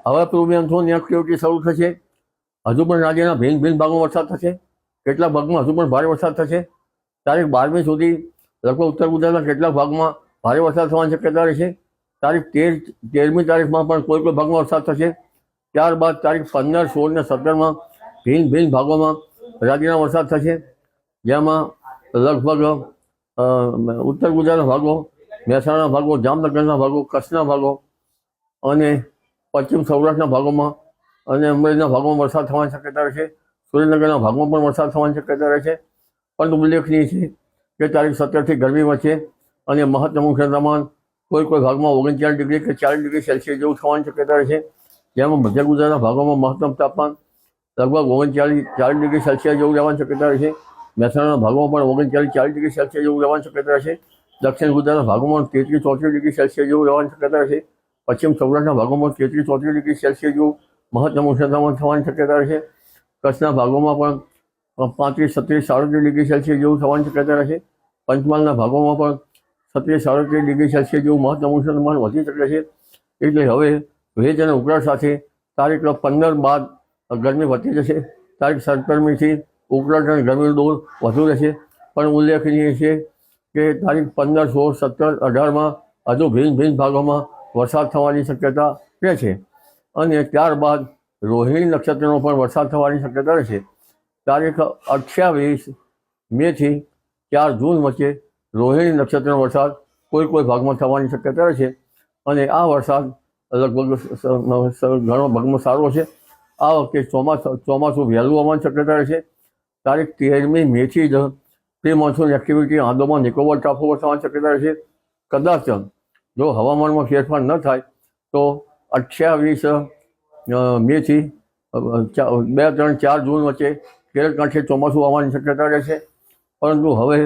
હવે પૂર્વ મોન્સૂનની એક્ટિવિટી શરૂ થશે. હજુ પણ રાજ્યના ભિન્ન ભિન્ન ભાગમાં વરસાદ થશે. કેટલાક ભાગમાં હજુ પણ ભારે વરસાદ થશે. તારીખ 12મી સુધી લગભગ ઉત્તર ગુજરાતના કેટલાક ભાગમાં ભારે વરસાદ થવાની શક્યતા રહેશે. તારીખ 13મી તારીખમાં પણ કોઈ કોઈ ભાગમાં વરસાદ થશે. ત્યારબાદ તારીખ 15, 16 ને 17માં ભિન્ન ભિન્ન ભાગોમાં રાજ્યના વરસાદ થશે. જેમાં લગભગ ઉત્તર ગુજરાતના ભાગો, મહેસાણાના ભાગો, જામનગરના ભાગો, કચ્છના ભાગો અને પશ્ચિમ સૌરાષ્ટ્રના ભાગોમાં અને અમરેલીના ભાગોમાં વરસાદ થવાની શક્યતા રહેશે. સુરેન્દ્રનગરના ભાગમાં પણ વરસાદ થવાની શક્યતા રહેશે. પરંતુ ઉલ્લેખનીય છે કે તારીખ 17થી ગરમી વધશે અને મહત્તમ ઉષ્ણતામાન કોઈ કોઈ ભાગમાં 39 ડિગ્રી કે 40 ડિગ્રી સેલ્સિયસ જેવું થવાની શક્યતા રહેશે. જેમાં મધ્ય ગુજરાતના ભાગોમાં મહત્તમ તાપમાન લગભગ 39-40 ડિગ્રી સેલ્સિયસ જેવું રહેવાની શક્યતા રહેશે. મહેસાણાના ભાગોમાં પણ 39-40 ડિગ્રી સેલ્સિયસ જેવું રહેવાની શક્યતા રહેશે. દક્ષિણ ગુજરાતના ભાગોમાં 33-34 ડિગ્રી સેલ્સિયસ જેવું રહેવાની શક્યતા રહેશે. પશ્ચિમ સૌરાષ્ટ્રના ભાગોમાં 33-34 ડિગ્રી સેલ્સિયસ જેવું મહત્તમ ઉષ્ણતામાન થવાની શક્યતા રહેશે. કચ્છના ભાગોમાં પણ 35-37 ડિગ્રી સેલ્સિયસ જેવું થવાની શક્યતા રહેશે. પંચમહાલના ભાગોમાં પણ 36-37 ડિગ્રી સેલ્સિયસ જેવું મહત્તમ ઉષ્ણતામાન વધી શકે છે. એટલે હવે ભેજ અને ઉકળાટ સાથે તારીખ 15 બાદ ગરમી વધતી જશે. તારીખ 17મીથી ઉકળાટ અને ગરમીનું દોર વધુ રહેશે. પણ ઉલ્લેખનીય છે કે તારીખ 15, 16, 17, 18માં હજુ ભિન્ન ભિન્ન ભાગોમાં વરસાદ થવાની શક્યતા રહે છે. અને ત્યારબાદ રોહિણી નક્ષત્રનો પણ વરસાદ થવાની શક્યતા રહેશે. તારીખ 28 મેથી 4 જૂન વચ્ચે રોહિણી નક્ષત્રનો વરસાદ કોઈ કોઈ ભાગમાં થવાની શક્યતા રહેશે. અને આ વરસાદ લગભગ ઘણો ભાગમાં સારો છે. આ વખતે ચોમાસું વહેલું આવવાની શક્યતા રહેશે. તારીખ 13મી મેથી જ pre monsoon activity Andaman Nicobar ટાપુ પર થવાની શક્યતા રહેશે. કદાચ જો હવામાનમાં ફેરફાર ન થાય તો 28 મેથી 2, 3, 4 જૂન વચ્ચે કેરળ કાંઠે ચોમાસું આવવાની શક્યતા રહેશે. પરંતુ હવે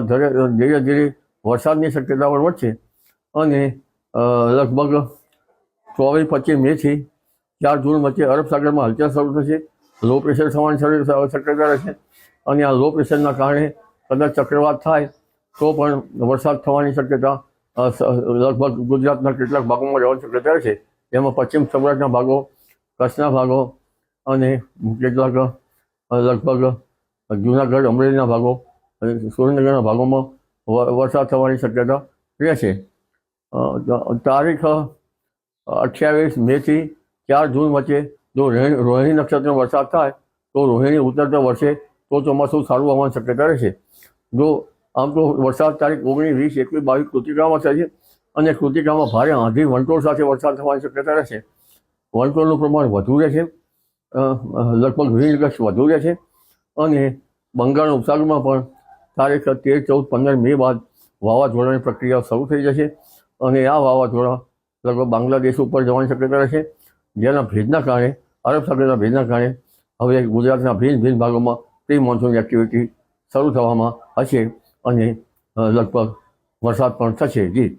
ધીરે ધીરે વરસાદની શક્યતા પણ વધશે અને લગભગ 24-25 મેથી 4 જૂન વચ્ચે અરબ સાગરમાં હલચલ શરૂ થશે. લો પ્રેશર થવાની શક્યતા રહેશે અને આ લો પ્રેશરના કારણે કદાચ ચક્રવાત થાય તો પણ વરસાદ થવાની શક્યતા લગભગ ગુજરાતના કેટલાક ભાગોમાં રહેવાની શક્યતા રહેશે. જેમાં પશ્ચિમ સૌરાષ્ટ્રના ભાગો, કચ્છના ભાગો અને કેટલાક લગભગ જૂનાગઢ, અમરેલીના ભાગો અને સુરેન્દ્રનગરના ભાગોમાં વરસાદ થવાની શક્યતા રહેશે. તારીખ 28 મેથી 4 જૂન વચ્ચે જો રોહિણી નક્ષત્રનો વરસાદ થાય તો રોહિણી ઉત્તરતા વર્ષે તો ચોમાસું સારું આવવાની શક્યતા રહેશે. જો આમ તો વરસાદ તારીખ 19, 20, 21, 22 કૃતિકામાં થશે અને કૃતિકામાં ભારે આંધી વંટોળ સાથે વરસાદ થવાની શક્યતા રહેશે. વંટોળનું પ્રમાણ વધુ રહેશે, લગભગ 20 વધુ રહેશે. અને બંગાળના ઉપસાગરમાં પણ તારીખ 13, 14, 15 મે બાદ વાવાઝોડાની પ્રક્રિયા શરૂ થઈ જશે અને આ વાવાઝોડા લગભગ બાંગ્લાદેશ ઉપર જવાની શક્યતા રહેશે. જેના ભેજના કારણે, અરબ સાગરના ભેજના કારણે હવે ગુજરાતના ભિન્ન ભિન્ન ભાગોમાં પ્રી મોન્સૂન એક્ટિવિટી શરૂ થવામાં હશે અને લગભગ વરસાદ પણ થશે. જી.